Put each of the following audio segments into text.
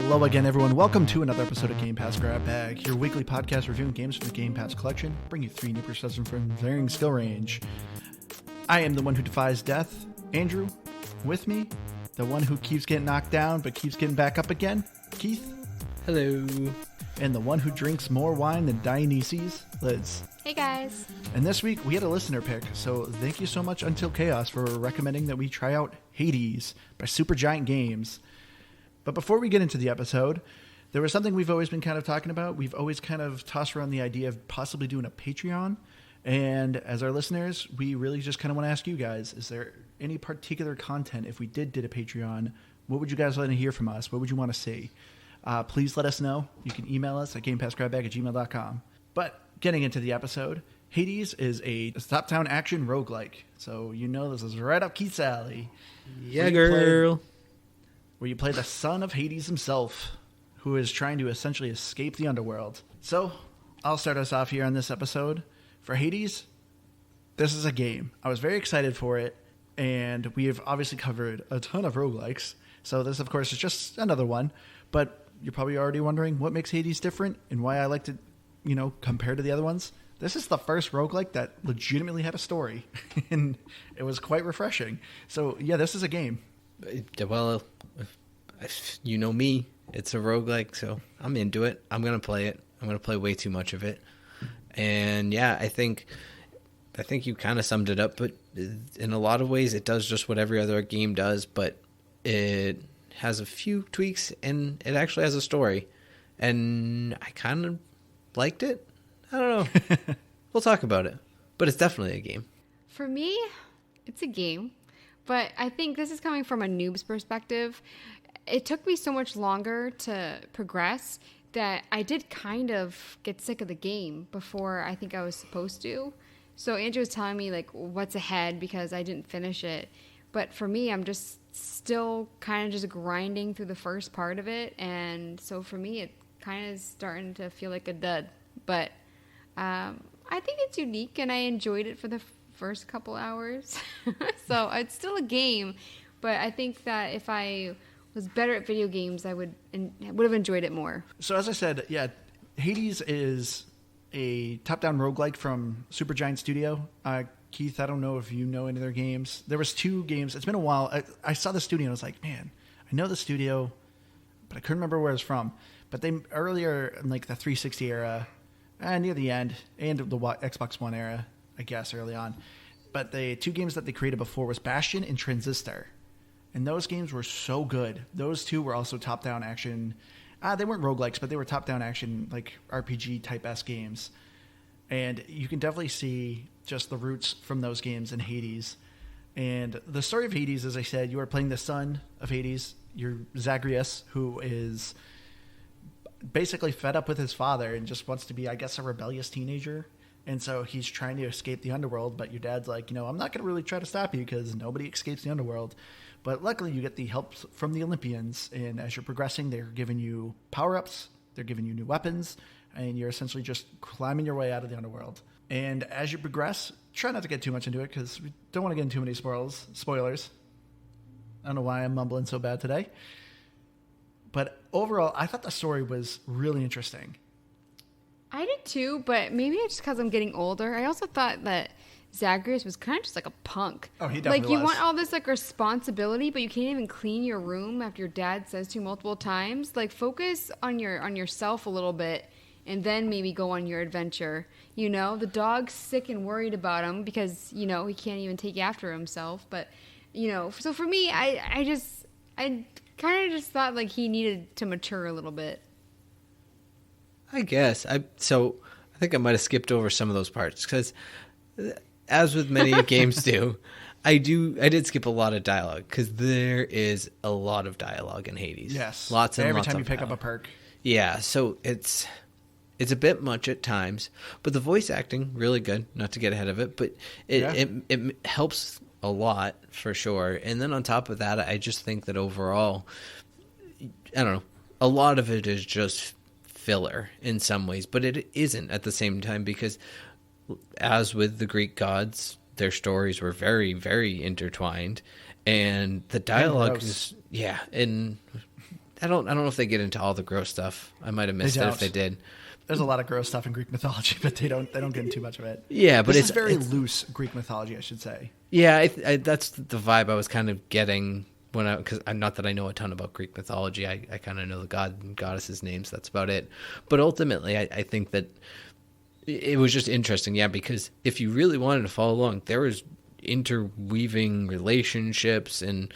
Hello again, everyone. Welcome to another episode of Game Pass Grab Bag, your weekly podcast reviewing games from the Game Pass collection. Bring you 3 new perceptions from varying skill range. I am the one who defies death, Andrew. With me, the one who keeps getting knocked down but keeps getting back up again, Keith. Hello. And the one who drinks more wine than Dionysus, Liz. Hey guys. And this week we had a listener pick, so thank you so much Untitled Chaos for recommending that we try out Hades by Supergiant Games. But before we get into the episode, there was something we've always been kind of talking about. We've always kind of tossed around the idea of possibly doing a Patreon. And as our listeners, we really just kind of want to ask you guys, is there any particular content, if we did a Patreon, what would you guys want to hear from us? What would you want to see? Please let us know. You can email us at gamepassgrabbag@gmail.com. But getting into the episode, Hades is a top-down action roguelike. So you know this is right up Keith's alley. Yeah, girl. Where you play the son of Hades himself, who is trying to essentially escape the underworld. So, I'll start us off here on this episode. For Hades, this is a game. I was very excited for it, and we have obviously covered a ton of roguelikes. So this, of course, is just another one. But you're probably already wondering what makes Hades different and why I liked it, compared to the other ones. This is the first roguelike that legitimately had a story, and it was quite refreshing. So, yeah, this is a game. Well, you know me, it's a roguelike, so I'm into it. I'm going to play it. I'm going to play way too much of it. And yeah, I think you kind of summed it up, but in a lot of ways it does just what every other game does, but it has a few tweaks and it actually has a story. And I kind of liked it. I don't know. We'll talk about it, but it's definitely a game. For me, it's a game. But I think this is coming from a noob's perspective. It took me so much longer to progress that I did kind of get sick of the game before I think I was supposed to. So Andrew was telling me like what's ahead because I didn't finish it. But for me, I'm just still kind of just grinding through the first part of it. And so for me, it kind of is starting to feel like a dud. But I think it's unique and I enjoyed it for the first couple hours. So it's still a game, but I think that if I was better at video games, I would have enjoyed it more. So as I said, yeah, Hades is a top-down roguelike from Supergiant Studio. Keith, I don't know if you know any of their games. There was 2 games. It's been a while. I saw the studio and I was like, man, I know the studio, but I couldn't remember where it's from. But they earlier in like the 360 era, near the end, and the Xbox One era, I guess, early on. But the 2 games that they created before was Bastion and Transistor. And those games were so good. Those 2 were also top-down action. They weren't roguelikes, but they were top-down action, like RPG-type-esque games. And you can definitely see just the roots from those games in Hades. And the story of Hades, as I said, you are playing the son of Hades. You're Zagreus, who is basically fed up with his father and just wants to be, I guess, a rebellious teenager. And so he's trying to escape the underworld, but your dad's like, I'm not going to really try to stop you because nobody escapes the underworld. But luckily you get the help from the Olympians, and as you're progressing, they're giving you power-ups, they're giving you new weapons, and you're essentially just climbing your way out of the underworld. And as you progress, try not to get too much into it because we don't want to get into too many spoilers. I don't know why I'm mumbling so bad today. But overall, I thought the story was really interesting. I did too, but maybe it's just because I'm getting older. I also thought that Zagreus was kind of just like a punk. Oh, he definitely was. Like, you was. want all this, like, responsibility, but you can't even clean your room after your dad says to multiple times. Like, focus on yourself a little bit, and then maybe go on your adventure. The dog's sick and worried about him because, he can't even take after himself. But, so for me, I kind of just thought, like, he needed to mature a little bit. I guess. I think I might have skipped over some of those parts because, as with many games do, I did skip a lot of dialogue because there is a lot of dialogue in Hades. Yes, lots and every lots time of you pick dialogue. up a perk. Yeah, so it's a bit much at times, but the voice acting really good. Not to get ahead of it, but it helps a lot for sure. And then on top of that, I just think that overall, I don't know, a lot of it is just filler in some ways, but it isn't at the same time because, as with the Greek gods, their stories were very, very intertwined, and the dialogue is and I don't know if they get into all the gross stuff. I might have missed it if they did. There's a lot of gross stuff in Greek mythology, but they don't get into too much of it. Yeah, but it's very loose Greek mythology, I should say. Yeah, that's the vibe I was kind of getting because not that I know a ton about Greek mythology. I kind of know the god and goddesses' names. That's about it. But ultimately, I think that it was just interesting. Yeah, because if you really wanted to follow along, there was interweaving relationships and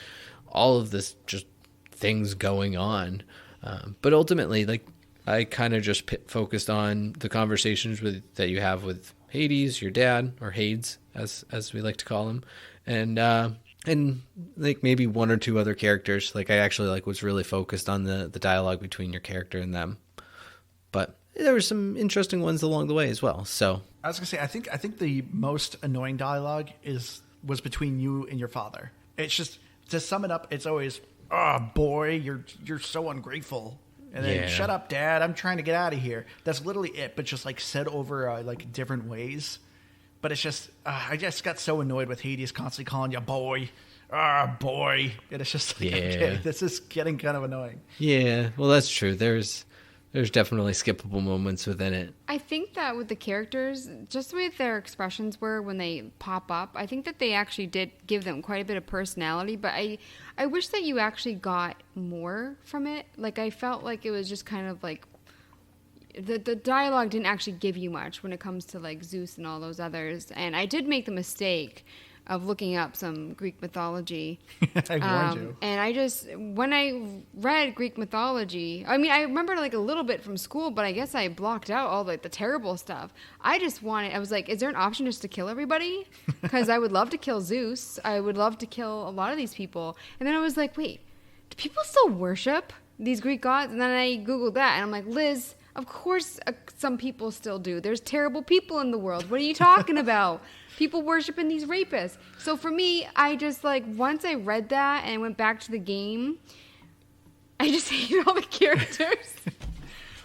all of this just things going on. But ultimately, like, I kind of just focused on the conversations that you have with Hades, your dad, or Hades, as we like to call him, and like maybe one or two other characters. Like, I actually was really focused on the dialogue between your character and them. But there were some interesting ones along the way as well. So I was gonna say, I think the most annoying dialogue was between you and your father. It's just, to sum it up, it's always, "Oh boy, you're so ungrateful." And then, "Shut up, Dad, I'm trying to get out of here." That's literally it, but just said over different ways. But it's just, I just got so annoyed with Hades constantly calling you boy. Boy. And it's just okay, this is getting kind of annoying. Yeah, well, that's true. There's definitely skippable moments within it. I think that with the characters, just the way their expressions were when they pop up, I think that they actually did give them quite a bit of personality, but I wish that you actually got more from it. Like, I felt like it was just kind of the dialogue didn't actually give you much when it comes to Zeus and all those others. And I did make the mistake of looking up some Greek mythology. I warned you. And when I read Greek mythology, I mean, I remembered a little bit from school, but I guess I blocked out all the terrible stuff. I was like, is there an option just to kill everybody? Because I would love to kill Zeus. I would love to kill a lot of these people. And then I was like, wait, do people still worship these Greek gods? And then I Googled that, and I'm like, Liz, of course some people still do. There's terrible people in the world. What are you talking about? People worshiping these rapists. So for me, I just once I read that and went back to the game, I just hated all the characters.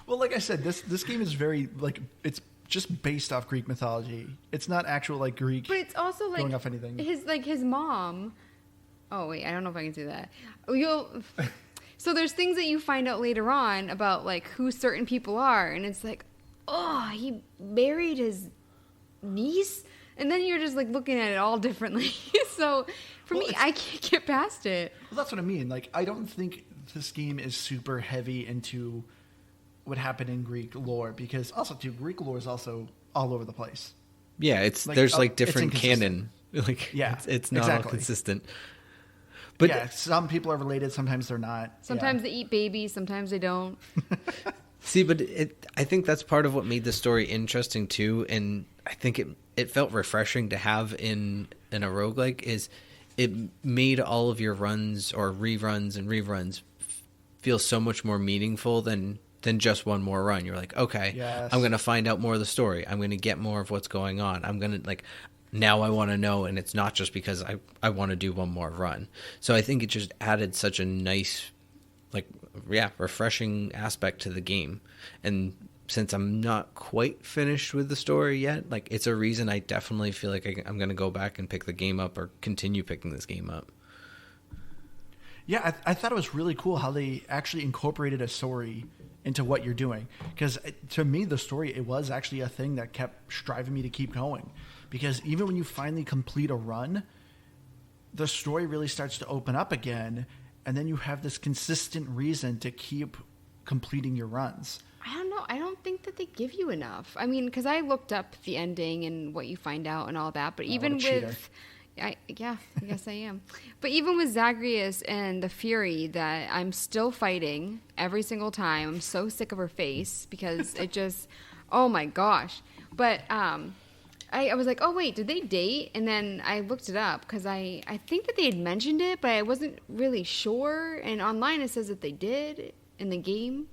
Well, like I said, this game is very it's just based off Greek mythology. It's not actual Greek. But it's also going off anything. His mom. Oh wait, I don't know if I can do that. So there's things that you find out later on about who certain people are, and it's oh, he married his niece. And then you're just looking at it all differently. So for me, I can't get past it. Well, that's what I mean. I don't think this game is super heavy into what happened in Greek lore, because also too, Greek lore is also all over the place. Yeah, there's different canon. It's not all consistent. But yeah, some people are related, sometimes they're not. Sometimes they eat babies, sometimes they don't. See, but I think that's part of what made the story interesting too, and I think it felt refreshing to have in a roguelike, is it made all of your runs or reruns feel so much more meaningful than just one more run. You're like, okay, yes, I'm going to find out more of the story. I'm going to get more of what's going on. I'm going to now I want to know, and it's not just because I want to do one more run. So I think it just added such a nice, refreshing aspect to the game. And since I'm not quite finished with the story yet, it's a reason I definitely feel like I'm going to go back and pick the game up or continue picking this game up. Yeah, I thought it was really cool how they actually incorporated a story into what you're doing. Because to me, the story, it was actually a thing that kept striving me to keep going. Because even when you finally complete a run, the story really starts to open up again, and then you have this consistent reason to keep completing your runs. I don't know. I don't think that they give you enough. I mean, because I looked up the ending and what you find out and all that, but even with... I guess I am. But even with Zagreus and the Fury that I'm still fighting every single time, I'm so sick of her face because it just... Oh, my gosh. But... I was like, oh, wait, did they date? And then I looked it up because I think that they had mentioned it, but I wasn't really sure. And online it says that they did in the game.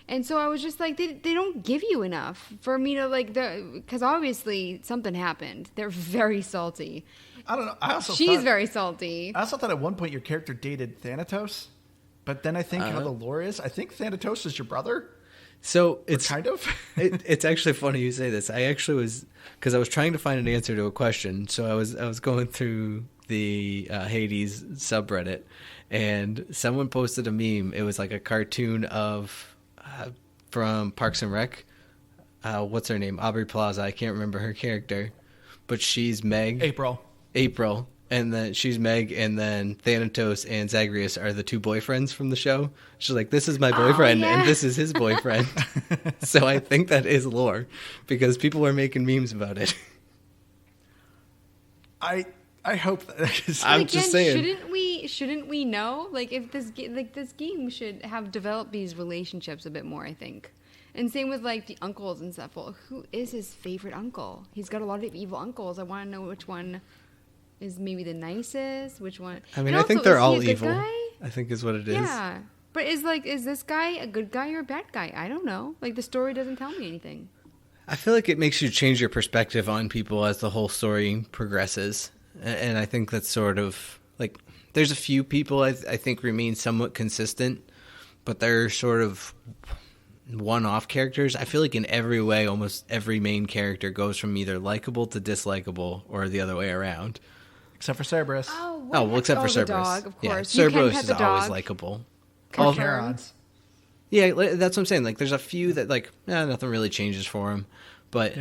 And so I was just like, they don't give you enough for me to because obviously something happened. They're very salty. I don't know. She's very salty. I also thought at one point your character dated Thanatos, but then I think how the lore is, I think Thanatos is your brother. So it's kind of. It's actually funny you say this. I actually was, because I was trying to find an answer to a question. So I was going through the Hades subreddit, and someone posted a meme. It was like a cartoon of from Parks and Rec. What's her name? Aubrey Plaza. I can't remember her character, but she's Meg. April. And then she's Meg, and then Thanatos and Zagreus are the two boyfriends from the show. She's like, this is my boyfriend, and this is his boyfriend. So I think that is lore, because people are making memes about it. I hope that. I'm just saying. Shouldn't we know? Like, if this game should have developed these relationships a bit more, I think. And same with like the uncles and stuff. Well, who is his favorite uncle? He's got a lot of evil uncles. I want to know which one is maybe the nicest, which one. I mean, I think they're all evil. I think is what it is. Yeah. But is this guy a good guy or a bad guy? I don't know. Like, the story doesn't tell me anything. I feel like it makes you change your perspective on people as the whole story progresses. And I think that's sort of like, there's a few people I think remain somewhat consistent, but they're sort of one-off characters. I feel like in every way, almost every main character goes from either likable to dislikable or the other way around. Except for Cerberus. Except for Cerberus. The dog, of course. Yeah, Cerberus is always likable. All Herons. Yeah, that's what I'm saying. Like, there's a few that, like, nothing really changes for him. But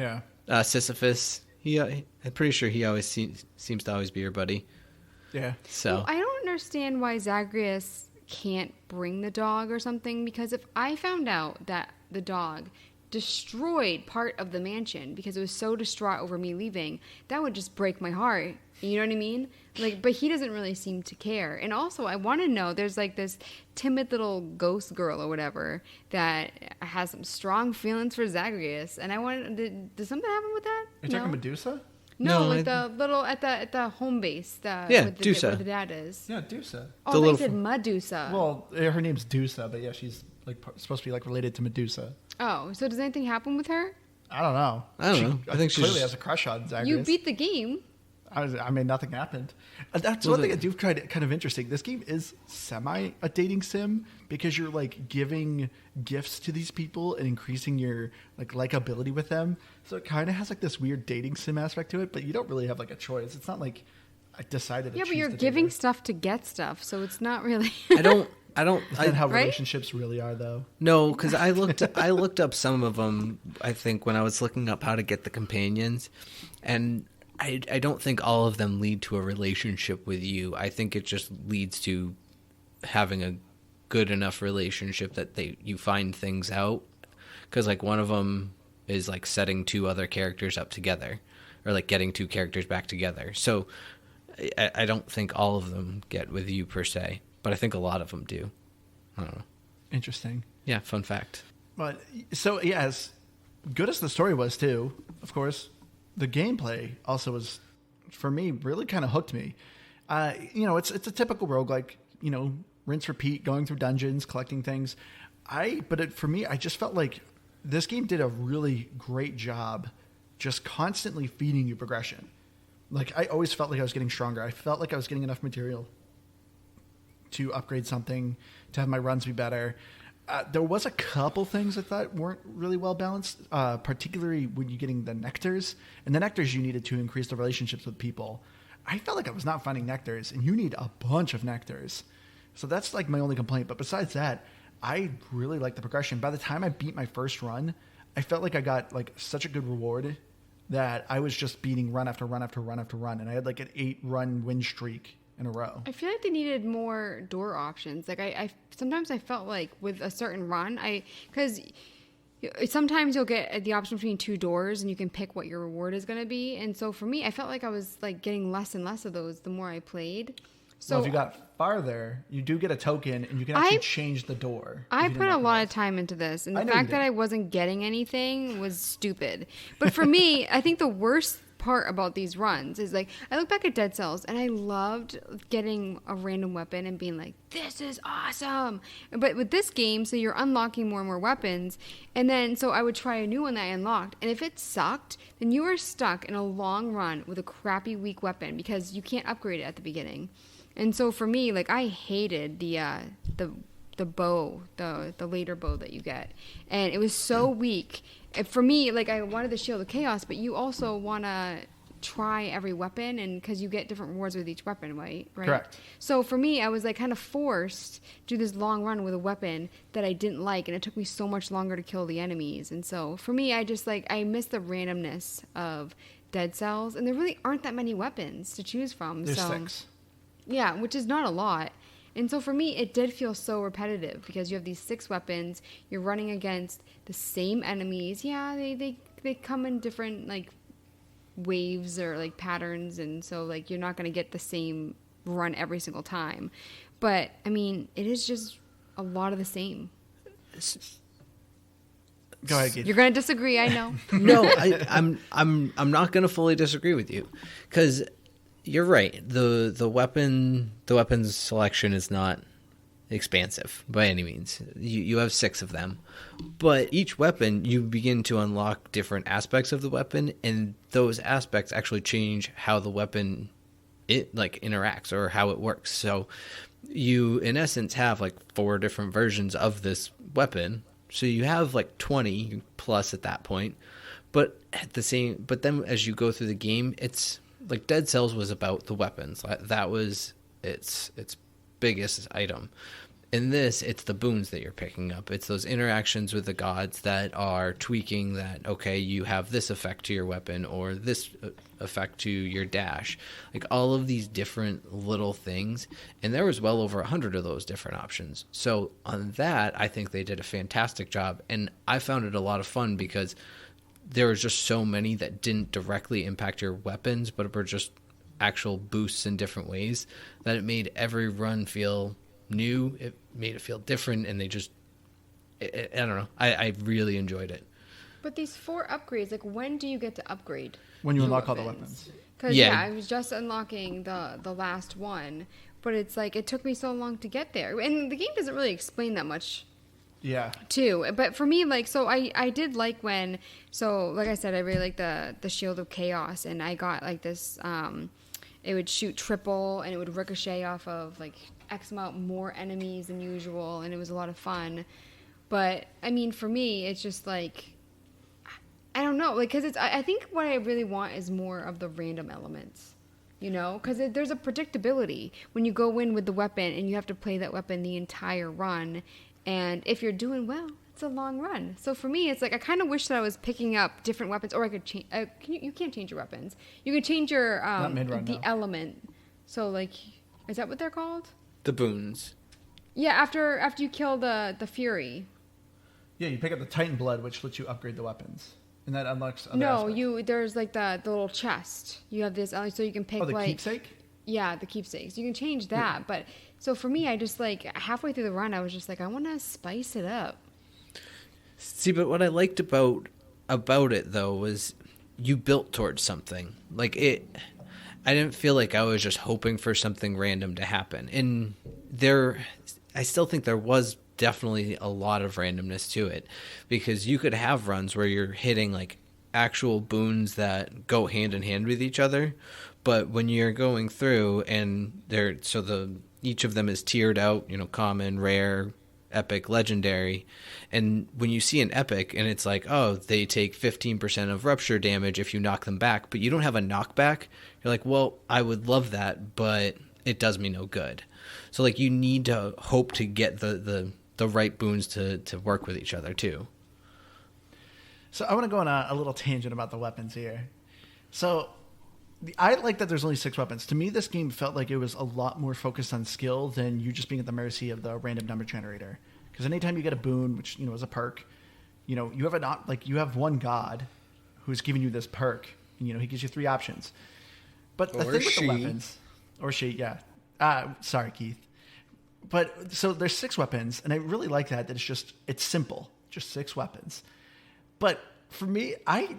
Sisyphus, I'm pretty sure he always seems to always be your buddy. Yeah. So I don't understand why Zagreus can't bring the dog or something, because if I found out that the dog destroyed part of the mansion because it was so distraught over me leaving, that would just break my heart. You know what I mean? Like, but he doesn't really seem to care. And also, I want to know, there's like this timid little ghost girl or whatever that has some strong feelings for Zagreus. And I wanted, did something happen with that? Are you talking Medusa? No, like the little at the home base. Dusa. Where the dad is. Yeah, Dusa. Oh, they said Medusa. Well, her name's Dusa, but yeah, she's like supposed to be like related to Medusa. Oh, so does anything happen with her? I don't know. I think she clearly has a crush on Zagreus. You beat the game. I mean, nothing happened. That's one thing I do find kind of interesting. This game is semi a dating sim because you're like giving gifts to these people and increasing your like likability with them. So it kind of has like this weird dating sim aspect to it, but you don't really have like a choice. It's not like I decided. Yeah, but you're giving stuff to get stuff, so it's not really. I don't. Is that how relationships really are, though? No, because I looked up some of them. I think when I was looking up how to get the companions, and I don't think all of them lead to a relationship with you. I think it just leads to having a good enough relationship that you find things out. Because like one of them is like setting two other characters up together, or like getting two characters back together. So I don't think all of them get with you per se. But I think a lot of them do. I don't know. Interesting. Yeah, fun fact. But so, yeah, as good as the story was, too, of course, the gameplay also was, for me, really kind of hooked me. It's a typical roguelike, rinse, repeat, going through dungeons, collecting things. For me, I just felt like this game did a really great job just constantly feeding you progression. Like, I always felt like I was getting stronger. I felt like I was getting enough material to upgrade something, to have my runs be better. There was a couple things I thought weren't really well balanced, particularly when you're getting the nectars. And the nectars you needed to increase the relationships with people. I felt like I was not finding nectars, and you need a bunch of nectars. So that's like my only complaint. But besides that, I really liked the progression. By the time I beat my first run, I felt like I got like such a good reward that I was just beating run after run after run after run. And I had like an 8-run win streak in a row. I feel like they needed more door options. Like I sometimes I felt like with a certain run, because sometimes you'll get the option between two doors and you can pick what your reward is going to be. And so for me, I felt like I was like getting less and less of those the more I played. So if you got farther, you do get a token and you can actually change the door. I put a lot of time into this, and the fact that I wasn't getting anything was stupid. But for me, I think the worst part about these runs is like I look back at Dead Cells and I loved getting a random weapon and being like, this is awesome. But with this game, so you're unlocking more and more weapons, and then so I would try a new one that I unlocked, and if it sucked, then you are stuck in a long run with a crappy weak weapon because you can't upgrade it at the beginning. And so for me, like I hated the bow, the later bow that you get, and it was so weak. And for me, like I wanted the Shield of Chaos, but you also want to try every weapon, and because you get different rewards with each weapon, right? Correct. So for me, I was like kind of forced to do this long run with a weapon that I didn't like, and it took me so much longer to kill the enemies. And so for me, I just like I miss the randomness of Dead Cells, and there really aren't that many weapons to choose from. There's so 6. yeah, which is not a lot. And so for me, it did feel so repetitive because you have these 6 weapons. You're running against the same enemies. Yeah, they come in different like waves or like patterns, and so like you're not going to get the same run every single time. But I mean, it is just a lot of the same. Go ahead, Keith. You're going to disagree, I know. No, I'm not going to fully disagree with you, because you're right. The weapons selection is not expansive by any means. You have 6 of them, but each weapon you begin to unlock different aspects of the weapon, and those aspects actually change how the weapon interacts or how it works. So you in essence have like 4 different versions of this weapon. So you have like 20 plus at that point, but then as you go through the game, it's like Dead Cells was about the weapons. That was its biggest item. In this, it's the boons that you're picking up. It's those interactions with the gods that are tweaking that, okay, you have this effect to your weapon or this effect to your dash. Like all of these different little things. And there was well over 100 of those different options. So on that, I think they did a fantastic job. And I found it a lot of fun because there was just so many that didn't directly impact your weapons, but were just actual boosts in different ways, that it made every run feel new. It made it feel different, and I don't know. I really enjoyed it. But these 4 upgrades, like when do you get to upgrade? When you unlock all the weapons. Because I was just unlocking the last one, but it's like it took me so long to get there, and the game doesn't really explain that much. Yeah. Too, but for me, like, so I did like when, so like I said, I really like the Shield of Chaos, and I got like this. It would shoot triple, and it would ricochet off of like X amount more enemies than usual, and it was a lot of fun. But I mean, for me, it's just like I don't know, like, because I think what I really want is more of the random elements. You know, because there's a predictability when you go in with the weapon and you have to play that weapon the entire run. And if you're doing well, it's a long run. So for me, it's like I kind of wish that I was picking up different weapons, or I could change. You can't change your weapons. You can change your element. So like, is that what they're called? The boons. Yeah, after you kill the Fury. Yeah, you pick up the Titan Blood, which lets you upgrade the weapons, and that unlocks other aspects. There's like the little chest. You have this, so you can pick the keepsake. Yeah, the keepsakes. You can change that, but so for me, I just like halfway through the run, I was just like, I want to spice it up. See, but what I liked about it though was you built towards something. Like I didn't feel like I was just hoping for something random to happen. And I still think there was definitely a lot of randomness to it, because you could have runs where you're hitting like actual boons that go hand in hand with each other. But when you're going through and each of them is tiered out, common, rare, epic, legendary. And when you see an epic and it's like, oh, they take 15% of rupture damage if you knock them back, but you don't have a knockback, you're like, well, I would love that, but it does me no good. So like you need to hope to get the right boons to work with each other too. So I want to go on a little tangent about the weapons here. So I like that there's only 6 weapons. To me, this game felt like it was a lot more focused on skill than you just being at the mercy of the random number generator. Because anytime you get a boon, which is a perk, you have one god who's giving you this perk. He gives you 3 options. But the thing with the weapons, or she, yeah. Sorry, Keith. But so there's 6 weapons, and I really like that it's simple, just 6 weapons. But for me, I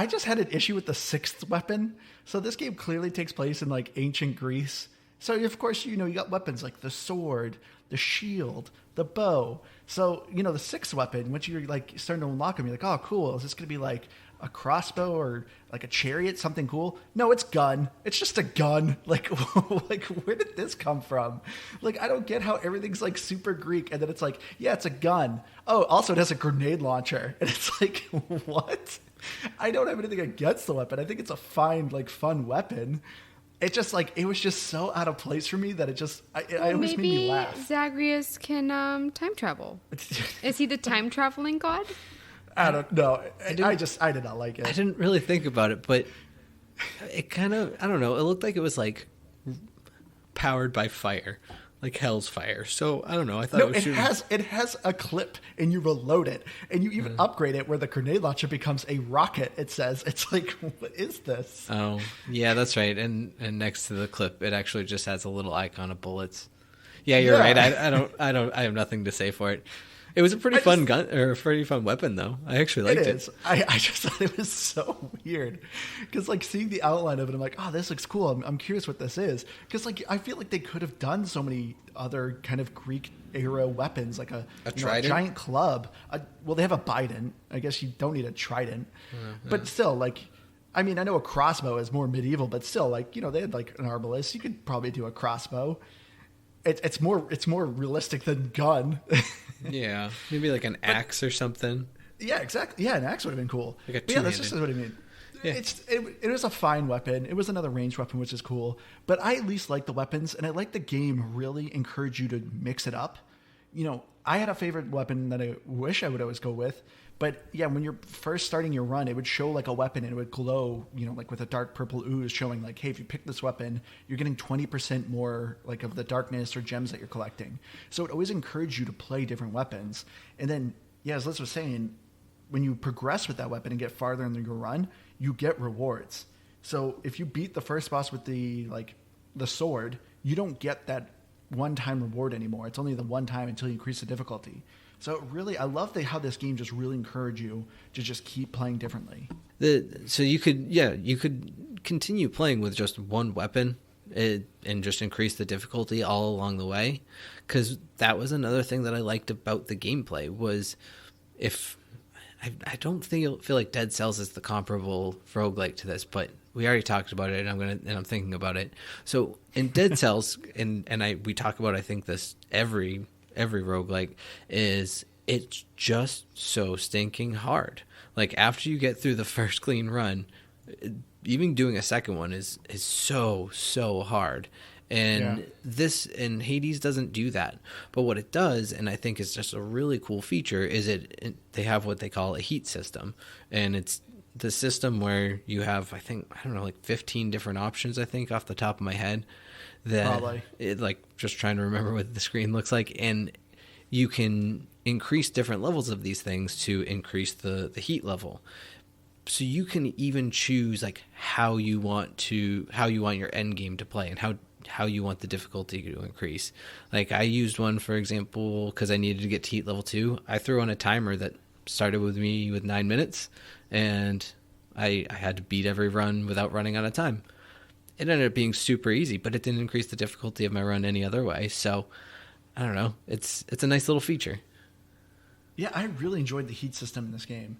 just had an issue with the 6th weapon. So this game clearly takes place in like ancient Greece. So of course, you got weapons like the sword, the shield, the bow. So, the 6th weapon, once you're like starting to unlock them, you're like, oh, cool. Is this going to be like a crossbow or like a chariot, something cool? No, it's gun. It's just a gun. Like, like where did this come from? Like, I don't get how everything's like super Greek. And then it's like, yeah, it's a gun. Oh, also it has a grenade launcher. And it's like, what? I don't have anything against the weapon. I think it's a fine, like, fun weapon. It just, like, it was just so out of place for me that it just, it always made me laugh. Maybe Zagreus can time travel. Is he the time traveling god? I don't know. I did not like it. I didn't really think about it, but it kind of, I don't know. It looked like it was like powered by fire, like hell's fire. So I don't know. I thought it has a clip, and you reload it, and you even upgrade it where the grenade launcher becomes a rocket. It says, it's like, what is this? Oh yeah, that's right. And next to the clip, it actually just has a little icon of bullets. Yeah, you're right. I have nothing to say for it. It was a pretty fun gun, or a pretty fun weapon, though. I actually liked it. I just thought it was so weird, because like seeing the outline of it, I'm like, oh, this looks cool. I'm curious what this is, because like I feel like they could have done so many other kind of Greek era weapons, like a giant club. Well, they have a bident. I guess you don't need a trident, but still, like, I mean, I know a crossbow is more medieval, but still, like, they had like an arbalist. You could probably do a crossbow. It's more realistic than gun. Yeah, maybe like an axe or something. Yeah, exactly. Yeah, an axe would have been cool. Like yeah, that's just what I mean. Yeah. It was a fine weapon. It was another ranged weapon, which is cool. But I at least like the weapons, and I like the game really encourage you to mix it up. I had a favorite weapon that I wish I would always go with. But yeah, when you're first starting your run, it would show like a weapon and it would glow, like with a dark purple ooze showing like, hey, if you pick this weapon, you're getting 20% more like of the darkness or gems that you're collecting. So it always encouraged you to play different weapons. And then, yeah, as Liz was saying, when you progress with that weapon and get farther in your run, you get rewards. So if you beat the first boss with the sword, you don't get that one-time reward anymore. It's only the one time until you increase the difficulty. So really, I love how this game just really encourage you to just keep playing differently. So you could continue playing with just one weapon and just increase the difficulty all along the way, because that was another thing that I liked about the gameplay was I don't feel like Dead Cells is the comparable roguelike to this, but we already talked about it, and I'm thinking about it. So in Dead Cells, we talk about, I think, this every roguelike, is it's just so stinking hard. Like after you get through the first clean run, even doing a second one is so hard. And Hades doesn't do that. But what it does, and I think is just a really cool feature, is they have what they call a heat system. And it's the system where you have, I don't know, like 15 different options, I think, off the top of my head. That it, like, just trying to remember what the screen looks like, and you can increase different levels of these things to increase the heat level. So you can even choose like how you want your end game to play, and how you want the difficulty to increase. Like I used one, for example, because I needed to get to heat level 2. I threw on a timer that started with me with 9 minutes, and I had to beat every run without running out of time. It ended up being super easy, but it didn't increase the difficulty of my run any other way. So, I don't know. It's a nice little feature. Yeah, I really enjoyed the heat system in this game.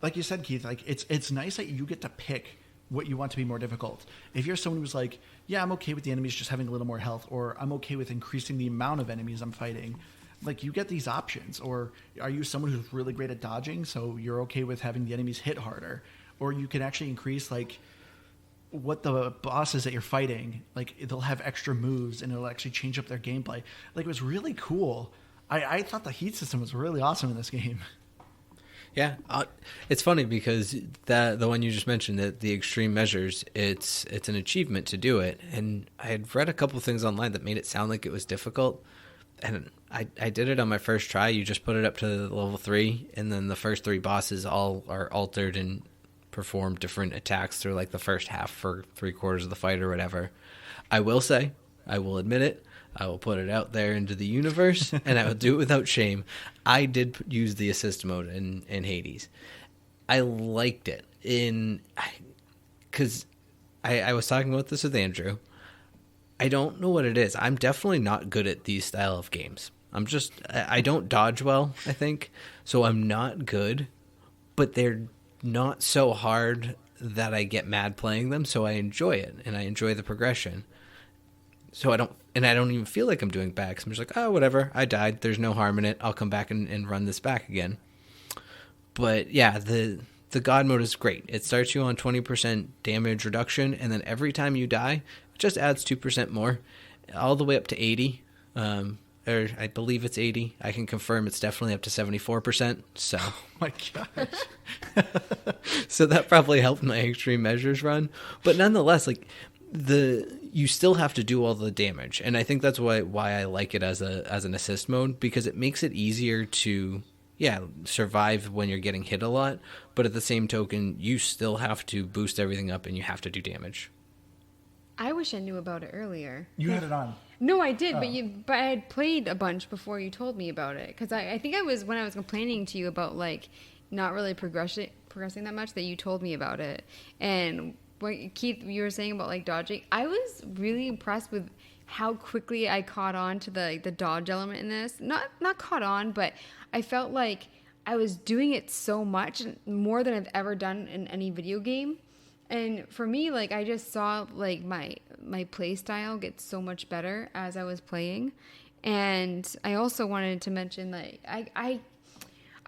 Like you said, Keith, like it's nice that you get to pick what you want to be more difficult. If you're someone who's like, yeah, I'm okay with the enemies just having a little more health, or I'm okay with increasing the amount of enemies I'm fighting, like you get these options. Or are you someone who's really great at dodging, so you're okay with having the enemies hit harder? Or you can actually increase like what the bosses that you're fighting, like they'll have extra moves and it'll actually change up their gameplay. Like it was really cool. I thought the heat system was really awesome in this game. Yeah, it's funny because the one you just mentioned, that the extreme measures, it's an achievement to do it, and I had read a couple of things online that made it sound like it was difficult, and I did it on my first try. You just put it up to level 3, and then the first 3 bosses all are altered and perform different attacks through like the first half for 3/4 of the fight or whatever. I will say, I will admit it, I will put it out there into the universe, and I will do it without shame. I did use the assist mode in Hades. I liked it because I was talking about this with Andrew. I don't know what it is. I'm definitely not good at these style of games. I don't dodge well, I think, so I'm not good, but they're not so hard that I get mad playing them, so I enjoy it, and I enjoy the progression. So I don't even feel like I'm doing bad, because I'm just like, oh, whatever, I died, there's no harm in it, I'll come back and run this back again. But yeah, the the God mode is great. It starts you on 20% damage reduction, and then every time you die, it just adds 2% more, all the way up to 80. Or I believe it's 80. I can confirm it's definitely up to 74%. So, Oh my gosh. so that probably helped my extreme measures run. But nonetheless, like you still have to do all the damage, and I think that's why I like it as an assist mode, because it makes it easier to survive when you're getting hit a lot. But at the same token, you still have to boost everything up, and you have to do damage. I wish I knew about it earlier. You had it on. No, I did, but I had played a bunch before you told me about it. Because I think when I was complaining to you about like not really progressing that much, that you told me about it. And what Keith, you were saying about like dodging, I was really impressed with how quickly I caught on to the dodge element in this. Not caught on, but I felt like I was doing it so much, more than I've ever done in any video game. And for me, like, I just saw like my play style get so much better as I was playing. And I also wanted to mention, like, I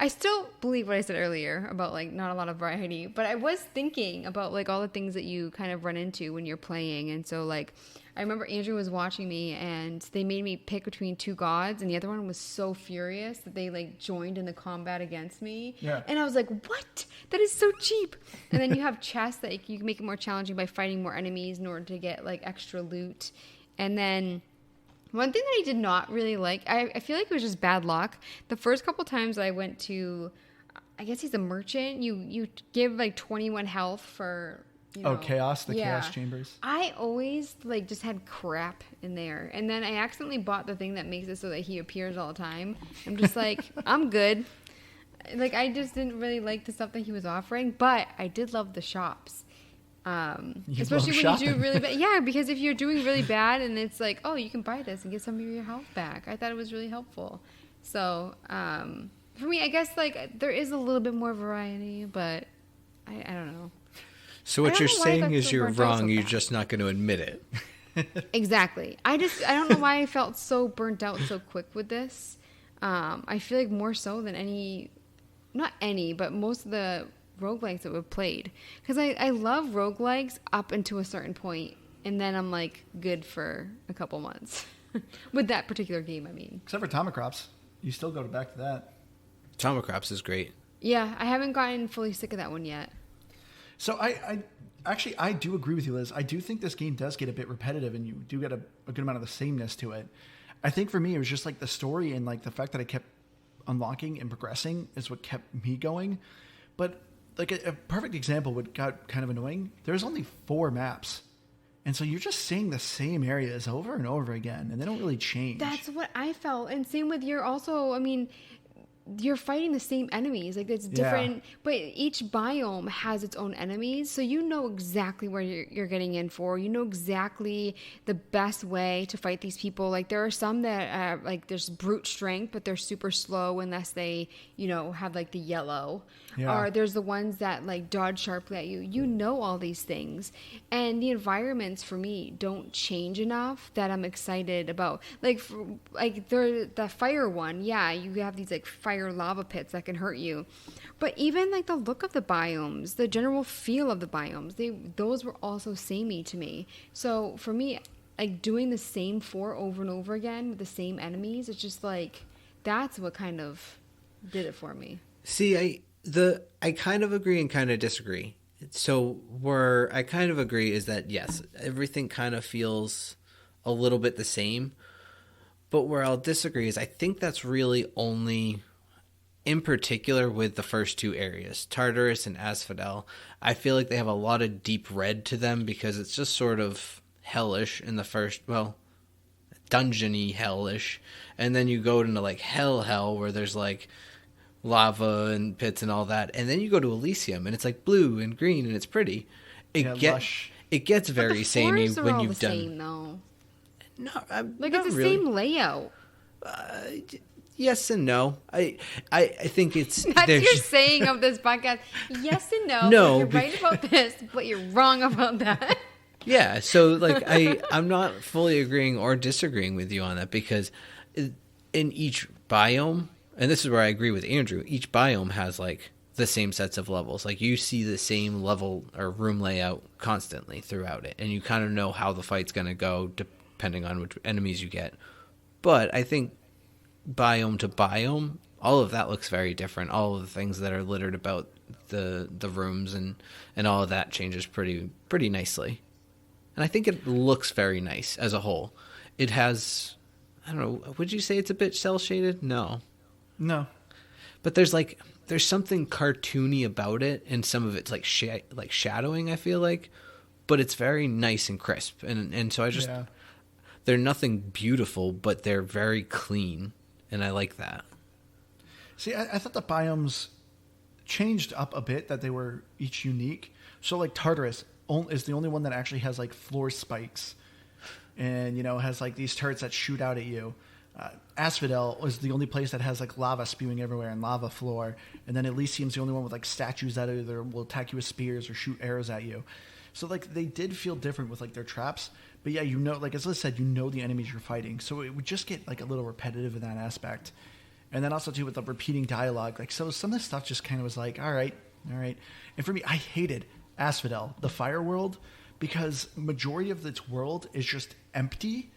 still believe what I said earlier about like not a lot of variety, but I was thinking about like all the things that you kind of run into when you're playing. And so like I remember Andrew was watching me and they made me pick between two gods, and the other one was so furious that they like joined in the combat against me. Yeah. And I was like, what? That is so cheap. And then you have chess that you can make it more challenging by fighting more enemies in order to get like extra loot. And then one thing that I did not really like, I feel like it was just bad luck. The first couple times I went to, I guess he's a merchant, you give like 21 health for, you know, chaos, chaos chambers. I always like just had crap in there. And then I accidentally bought the thing that makes it so that he appears all the time. I'm just like, I'm good. Like, I just didn't really like the stuff that he was offering, but I did love the shops. Especially when you do really bad. Yeah, because if you're doing really bad and it's like, oh, you can buy this and get some of your health back. I thought it was really helpful. So, for me, I guess like there is a little bit more variety, but I don't know. So what you're saying is you're wrong. You're just not going to admit it. Exactly. I don't know why I felt so burnt out so quick with this. I feel like more so than but most of the roguelikes that we've played. Because I love roguelikes up until a certain point, and then I'm like good for a couple months. With that particular game, I mean. Except for Tomacrops. You still go back to that. Tomacrops is great. Yeah, I haven't gotten fully sick of that one yet. So I do agree with you, Liz. I do think this game does get a bit repetitive, and you do get a good amount of the sameness to it. I think for me, it was just like the story and like the fact that I kept unlocking and progressing is what kept me going. But like a perfect example, what got kind of annoying, there's only 4 maps. And so you're just seeing the same areas over and over again, and they don't really change. That's what I felt. And same with you're fighting the same enemies. Like, it's different, but each biome has its own enemies. So you know exactly where you're getting in for. You know exactly the best way to fight these people. Like, there are some that like there's brute strength, but they're super slow unless they, have like the yellow. Yeah. Or there's the ones that like dodge sharply at you. You know all these things. And the environments for me don't change enough that I'm excited about. Like, the fire one, yeah, you have these like fire lava pits that can hurt you. But even like the look of the biomes, the general feel of the biomes, those were also samey to me. So for me, like doing the same 4 over and over again with the same enemies, it's just like, that's what kind of did it for me. See, I kind of agree and kind of disagree. So where I kind of agree is that, yes, everything kind of feels a little bit the same. But where I'll disagree is I think that's really only in particular with the first 2 areas, Tartarus and Asphodel. I feel like they have a lot of deep red to them because it's just sort of hellish in the first, dungeony hellish. And then you go into like hell where there's like lava and pits and all that, and then you go to Elysium and it's like blue and green and it's pretty. Lush. It gets very samey when you've done. Same, though. No, like not it's the really. same layout. Yes and no. I think it's that's your saying of this podcast. Yes and no. No, you're right about this, but you're wrong about that. Yeah, so like I'm not fully agreeing or disagreeing with you on that because in each biome. And this is where I agree with Andrew. Each biome has like the same sets of levels. Like you see the same level or room layout constantly throughout it, and you kind of know how the fight's going to go depending on which enemies you get. But I think biome to biome, all of that looks very different. All of the things that are littered about the rooms and all of that changes pretty nicely. And I think it looks very nice as a whole. It has, I don't know, would you say it's a bit cel shaded? No. But there's something cartoony about it, and some of it's like shadowing, I feel like, but it's very nice and crisp. And so I just, they're nothing beautiful, but they're very clean, and I like that. See, I thought the biomes changed up a bit, that they were each unique. So like Tartarus is the only one that actually has like floor spikes, and has like these turrets that shoot out at you. Asphodel is the only place that has like lava spewing everywhere and lava floor, and then Elysium's the only one with like statues that either will attack you with spears or shoot arrows at you. So like they did feel different with like their traps, but yeah, like as Liz said, the enemies you're fighting, so it would just get like a little repetitive in that aspect. And then also too with the repeating dialogue, like so some of this stuff just kind of was like, all right. And for me, I hated Asphodel, the fire world, because majority of its world is just empty,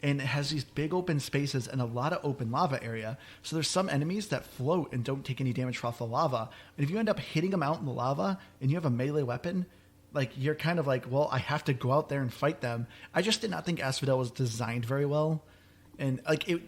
and it has these big open spaces and a lot of open lava area. So there's some enemies that float and don't take any damage off the lava. And if you end up hitting them out in the lava and you have a melee weapon, like you're kind of like, well, I have to go out there and fight them. I just did not think Asphodel was designed very well. And like it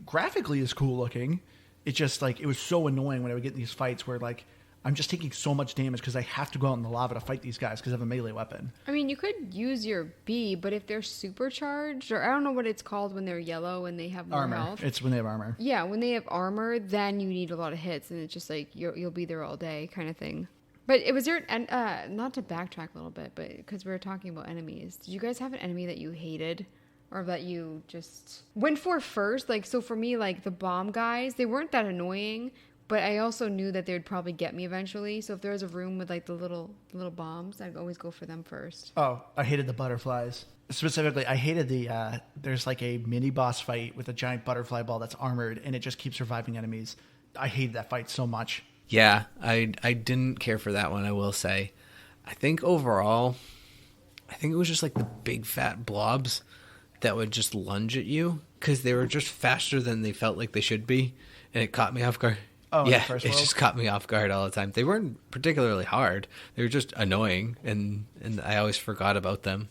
graphically is cool looking. It just like, it was so annoying when I would get in these fights where like, I'm just taking so much damage because I have to go out in the lava to fight these guys because I have a melee weapon. I mean, you could use your B, but if they're supercharged, or I don't know what it's called when they're yellow and they have more health. It's when they have armor. Yeah, when they have armor, then you need a lot of hits, and it's just like you'll be there all day kind of thing. But it was there, and not to backtrack a little bit, but because we were talking about enemies, did you guys have an enemy that you hated? Or that you just went for first? Like, so for me, like the bomb guys, they weren't that annoying, but I also knew that they would probably get me eventually. So if there was a room with like the little bombs, I'd always go for them first. Oh, I hated the butterflies. Specifically, I hated there's like a mini boss fight with a giant butterfly ball that's armored, and it just keeps reviving enemies. I hated that fight so much. Yeah, I didn't care for that one, I will say. I think overall, it was just like the big fat blobs that would just lunge at you because they were just faster than they felt like they should be, and it caught me off guard. Oh, yeah, it just caught me off guard all the time. They weren't particularly hard. They were just annoying, and I always forgot about them.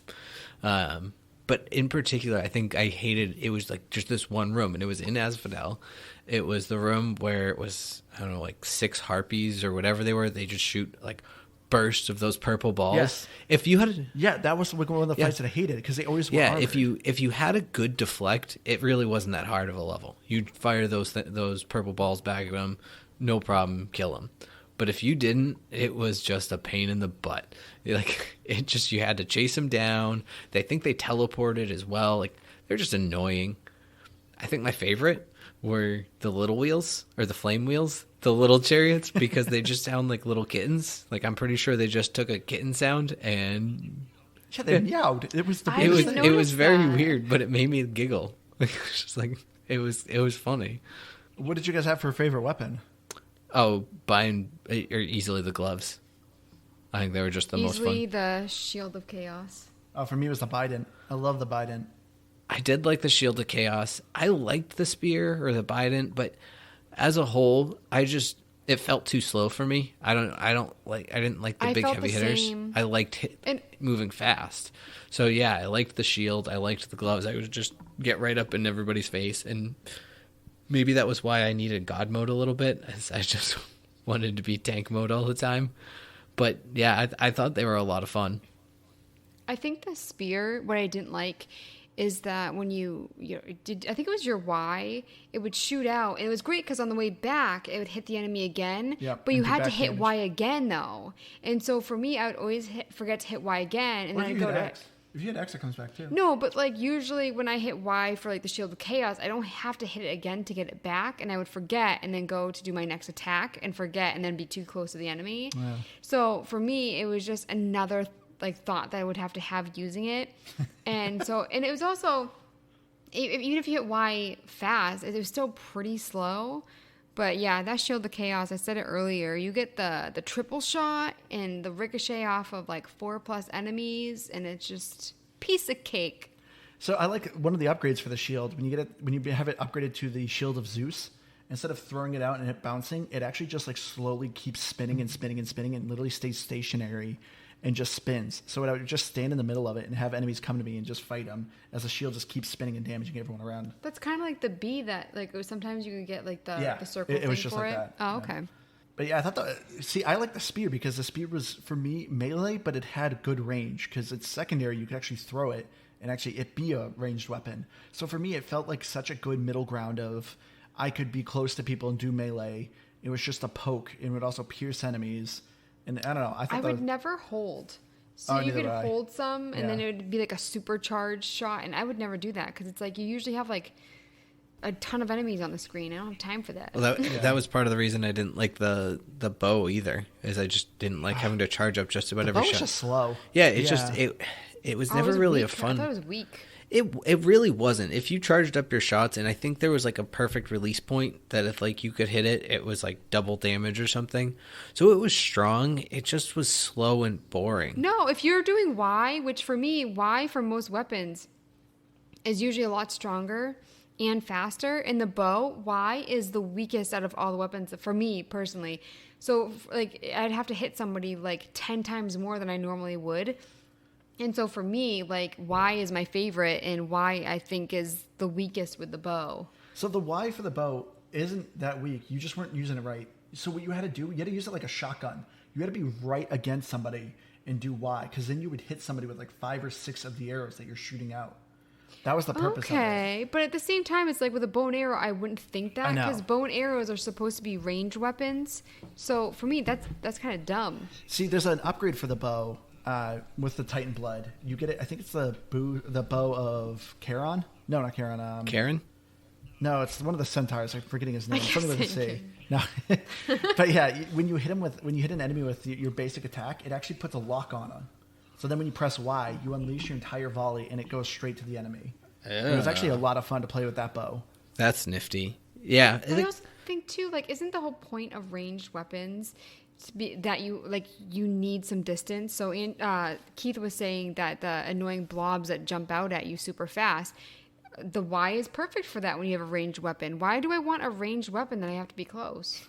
But in particular, I think I hated, it was like just this one room, and it was in Asphodel. It was the room where it was, I don't know, like 6 harpies or whatever they were. They just shoot like bursts of those purple balls. Yes. If you had that was one of the fights that I hated because they always were armored. if you had a good deflect, it really wasn't that hard of a level. You'd fire those purple balls back at them, no problem, kill them. But if you didn't, it was just a pain in the butt. Like you had to chase them down. They think they teleported as well. Like they're just annoying. I think my favorite were the little wheels or the flame wheels. The little chariots, because they just sound like little kittens. Like I'm pretty sure they just took a kitten sound and they meowed. It was it was very weird, but it made me giggle. Just like it was funny. What did you guys have for a favorite weapon? Oh, easily the gloves. I think they were just the most fun. Easily the Shield of Chaos. Oh, for me it was the Bident. I love the Bident. I did like the Shield of Chaos. I liked the spear or the Bident, but as a whole, it felt too slow for me. I didn't like the big heavy hitters. I liked moving fast. So yeah, I liked the shield. I liked the gloves. I would just get right up in everybody's face, and maybe that was why I needed God mode a little bit, as I just wanted to be tank mode all the time. But yeah, I thought they were a lot of fun. I think the spear, what I didn't like is that when you did, I think it was your Y, it would shoot out. And it was great because on the way back, it would hit the enemy again. Yep, but you had to hit damage. Y again, though. And so for me, I would always forget to hit Y again. And Or then if I'd you go hit to X. If you hit X, it comes back too. No, but like usually when I hit Y for like the Shield of Chaos, I don't have to hit it again to get it back, and I would forget and then go to do my next attack and forget and then be too close to the enemy. Yeah. So for me, it was just another like thought that I would have to have using it, and it was also even if you hit Y fast, it was still pretty slow. But yeah, that Shield of Chaos, I said it earlier. You get the triple shot and the ricochet off of like 4+ enemies, and it's just piece of cake. So I like one of the upgrades for the shield. When you have it upgraded to the Shield of Zeus, instead of throwing it out and it bouncing, it actually just like slowly keeps spinning and spinning and spinning and literally stays stationary and just spins. So I would just stand in the middle of it and have enemies come to me and just fight them as the shield just keeps spinning and damaging everyone around. That's kind of like the bee that like sometimes you could get like the circle it was thing just for like it. that. Oh, okay. But yeah, I thought I like the spear because the spear was, for me, melee, but it had good range because it's secondary. You could actually throw it and actually it be a ranged weapon. So for me, it felt like such a good middle ground of I could be close to people and do melee. It was just a poke. It would also pierce enemies. And I don't know. I would never hold. So you could hold some and then it would be like a supercharged shot. And I would never do that because it's like you usually have like a ton of enemies on the screen. I don't have time for that. Well, that was part of the reason I didn't like the bow either, is I just didn't like having to charge up just about every shot. The bow was just slow. Yeah, it was never really a fun. I thought it was weak. It really wasn't. If you charged up your shots, and I think there was like a perfect release point that if like you could hit it, it was like double damage or something. So it was strong. It just was slow and boring. No, if you're doing Y, which for me, Y for most weapons is usually a lot stronger and faster. And the bow, Y is the weakest out of all the weapons for me personally. So like I'd have to hit somebody like 10 times more than I normally would. And so for me, like, Y is my favorite, and Y I think is the weakest with the bow. So the Y for the bow isn't that weak. You just weren't using it right. So what you had to do, you had to use it like a shotgun. You had to be right against somebody and do Y, because then you would hit somebody with like 5 or 6 of the arrows that you're shooting out. That was the purpose of it. Okay, but at the same time, it's like with a bow and arrow, I wouldn't think that, because bow and arrows are supposed to be ranged weapons. So for me, that's kind of dumb. See, there's an upgrade for the bow. With the Titan blood, you get it. I think it's the bow of Charon. No, not Charon. Karen? No, it's one of the centaurs. I'm forgetting his name. Something with a C. No, but yeah, when you hit an enemy with your basic attack, it actually puts a lock on him. So then when you press Y, you unleash your entire volley, and it goes straight to the enemy. It was actually a lot of fun to play with that bow. That's nifty. Yeah. I also think too, like, isn't the whole point of ranged weapons that you need some distance? So Keith was saying that the annoying blobs that jump out at you super fast, the Y is perfect for that when you have a ranged weapon. Why do I want a ranged weapon that I have to be close?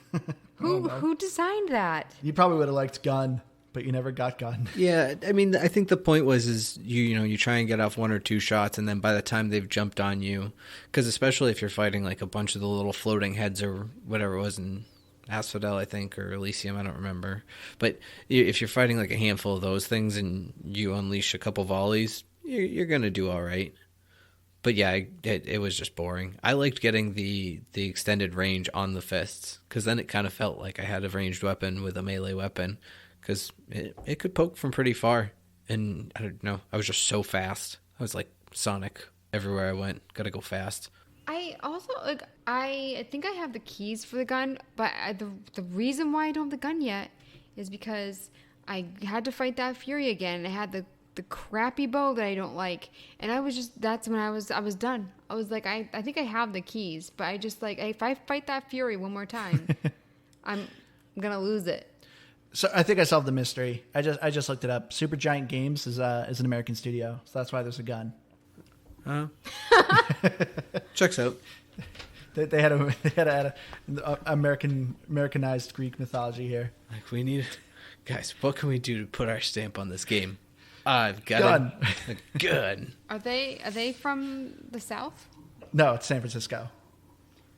Who designed that? You probably would have liked gun, but you never got gun. Yeah, I mean, I think the point was you try and get off 1 or 2 shots, and then by the time they've jumped on you, because especially if you're fighting like a bunch of the little floating heads or whatever it was in Asphodel, I think, or Elysium, I don't remember. But if you're fighting like a handful of those things and you unleash a couple volleys, you're going to do all right. But yeah, it was just boring. I liked getting the extended range on the fists, because then it kind of felt like I had a ranged weapon with a melee weapon, because it could poke from pretty far. And I don't know, I was just so fast. I was like Sonic everywhere I went. Got to go fast. I also, I think I have the keys for the gun, but the reason why I don't have the gun yet is because I had to fight that Fury again. I had the crappy bow that I don't like, and that's when I was done. I was like, I think I have the keys, but I just like, if I fight that Fury one more time, I'm gonna lose it. So I think I solved the mystery. I just looked it up. Supergiant Games is an American studio, so that's why there's a gun. Checks out. They had a Americanized Greek mythology here. Like, we need, guys, what can we do to put our stamp on this game? I've got a gun. Are they from the South? No, it's San Francisco.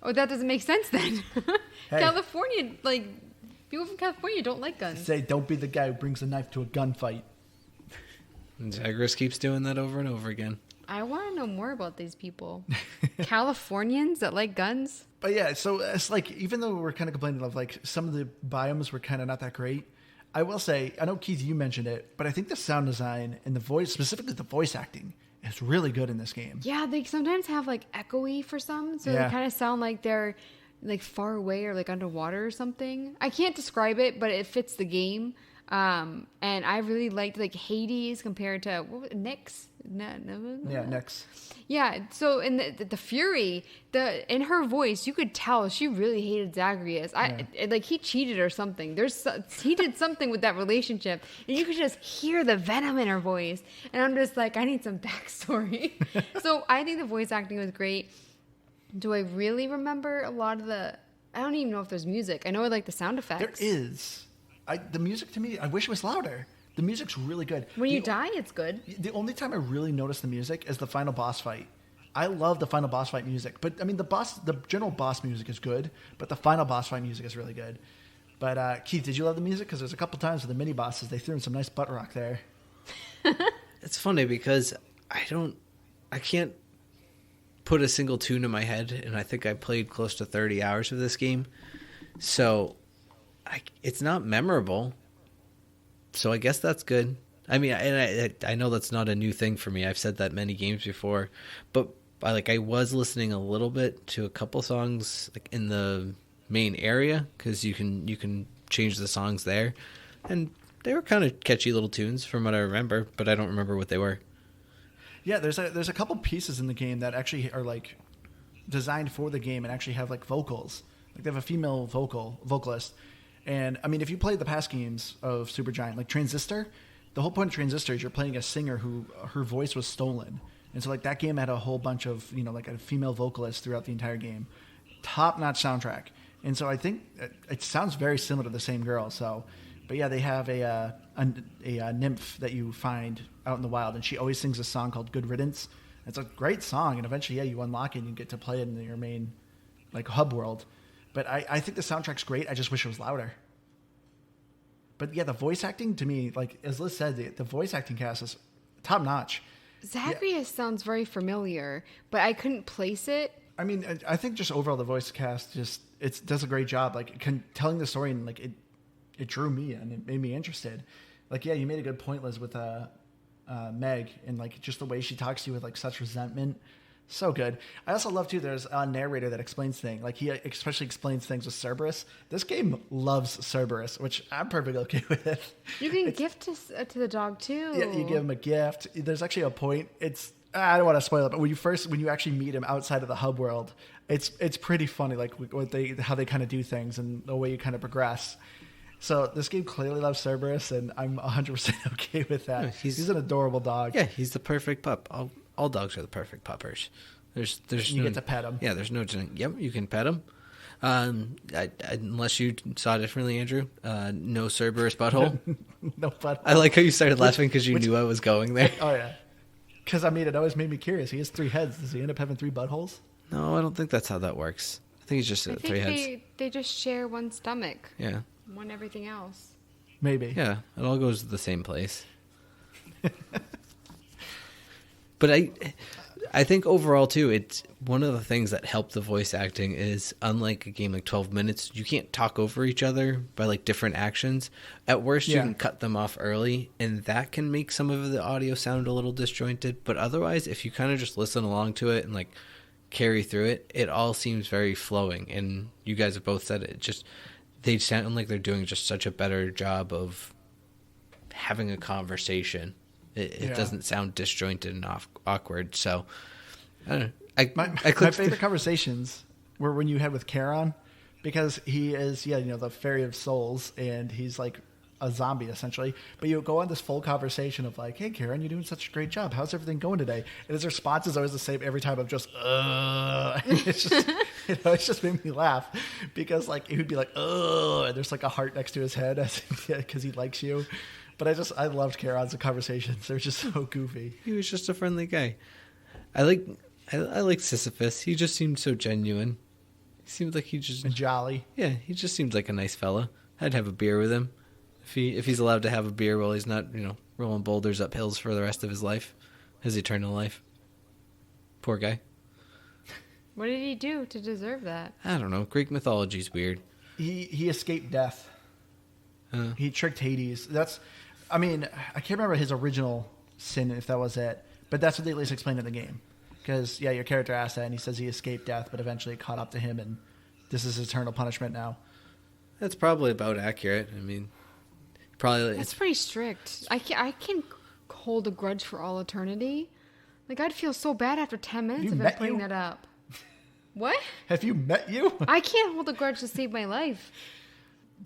Oh, that doesn't make sense then. Hey. California, like, people from California don't like guns. Say, don't be the guy who brings a knife to a gunfight. And Zagreus keeps doing that over and over again. I want to know more about these people. Californians that like guns? But yeah, so it's like, even though we're kind of complaining of like some of the biomes were kind of not that great, I will say, I know Keith, you mentioned it, but I think the sound design and the voice, specifically the voice acting, is really good in this game. Yeah, they sometimes have like echoey for some, so they kind of sound like they're like far away or like underwater or something. I can't describe it, but it fits the game. And I really liked like Hades compared to what was it, Nyx. Yeah, Nyx. Yeah, so in the Fury, in her voice, you could tell she really hated Zagreus. Like he cheated or something. He did something with that relationship, and you could just hear the venom in her voice. And I'm just like, I need some backstory. So I think the voice acting was great. Do I really remember a lot of the? I don't even know if there's music. I know I like the sound effects. There is. The music to me, I wish it was louder. The music's really good. When you die, it's good. The only time I really notice the music is the final boss fight. I love the final boss fight music, but I mean the general boss music is good, but the final boss fight music is really good. But Keith, did you love the music? Because there's a couple times with the mini bosses they threw in some nice butt rock there. It's funny because I can't put a single tune in my head, and I think I played close to 30 hours of this game, so it's not memorable. So I guess that's good. I mean, I know that's not a new thing for me. I've said that many games before, but I was listening a little bit to a couple songs like in the main area because you can change the songs there, and they were kind of catchy little tunes from what I remember, but I don't remember what they were. Yeah, there's a couple pieces in the game that actually are like designed for the game and actually have like vocals. Like they have a female vocalist. And, I mean, if you play the past games of Supergiant, like Transistor, the whole point of Transistor is you're playing a singer who her voice was stolen. And so, like, that game had a whole bunch of, like a female vocalist throughout the entire game. Top-notch soundtrack. And so I think it sounds very similar to the same girl. So, but yeah, they have a nymph that you find out in the wild, and she always sings a song called Good Riddance. It's a great song, and eventually, yeah, you unlock it and you get to play it in your main, like, hub world. But I think the soundtrack's great. I just wish it was louder. But yeah, the voice acting to me, like as Liz said, the voice acting cast is top notch. Zagreus sounds very familiar, but I couldn't place it. I mean, I think just overall the voice cast it does a great job. Like telling the story and like it drew me and it made me interested. Like yeah, you made a good point, Liz, with Meg and like just the way she talks to you with like such resentment. So good. I also love, too, there's a narrator that explains things. Like, he especially explains things with Cerberus. This game loves Cerberus, which I'm perfectly okay with. You can gift to the dog, too. Yeah, you give him a gift. There's actually a point. I don't want to spoil it, but when you actually meet him outside of the hub world, it's pretty funny, like, how they kind of do things and the way you kind of progress. So this game clearly loves Cerberus, and I'm 100% okay with that. Yeah, he's an adorable dog. Yeah, he's the perfect pup. All dogs are the perfect puppers. There's you get to pet him. Yeah, there's no. Yep, you can pet him. Unless you saw differently, Andrew. No Cerberus butthole. No butthole. I like how you started laughing because you knew I was going there. Oh yeah, because I mean it always made me curious. He has 3 heads. Does he end up having 3 buttholes? No, I don't think that's how that works. I think he's just 3 heads. They just share one stomach. Yeah. One everything else. Maybe. Yeah, it all goes to the same place. But I think overall, too, it's one of the things that helped the voice acting is, unlike a game like 12 Minutes, you can't talk over each other by, like, different actions. At worst, you can cut them off early, and that can make some of the audio sound a little disjointed. But otherwise, if you kind of just listen along to it and, like, carry through it, it all seems very flowing. And you guys have both said it. They sound like they're doing just such a better job of having a conversation. It doesn't sound disjointed and awkward. So, I don't know. My favorite conversations were when you had with Charon, because he is, the fairy of souls, and he's like a zombie essentially. But you go on this full conversation of like, "Hey, Charon, you're doing such a great job. How's everything going today?" And his response is always the same every time. I'm just, it's just, it's just made me laugh because like he would be like, "Oh," and there's like a heart next to his head because he likes you. But I loved Charon's conversations. They're just so goofy. He was just a friendly guy. I like Sisyphus. He just seemed so genuine. He seemed like and jolly. Yeah, he just seemed like a nice fella. I'd have a beer with him if he's allowed to have a beer while he's not, rolling boulders up hills for the rest of his life, his eternal life. Poor guy. What did he do to deserve that? I don't know. Greek mythology's weird. He escaped death. He tricked Hades. I can't remember his original sin, if that was it, but that's what they at least explained in the game. Because, your character asked that, and he says he escaped death, but eventually it caught up to him, and this is eternal punishment now. That's probably about accurate. I mean, Probably. That's pretty strict. I can hold a grudge for all eternity. Like, I'd feel so bad after 10 minutes if I bring that up. What? Have you met you? I can't hold a grudge to save my life.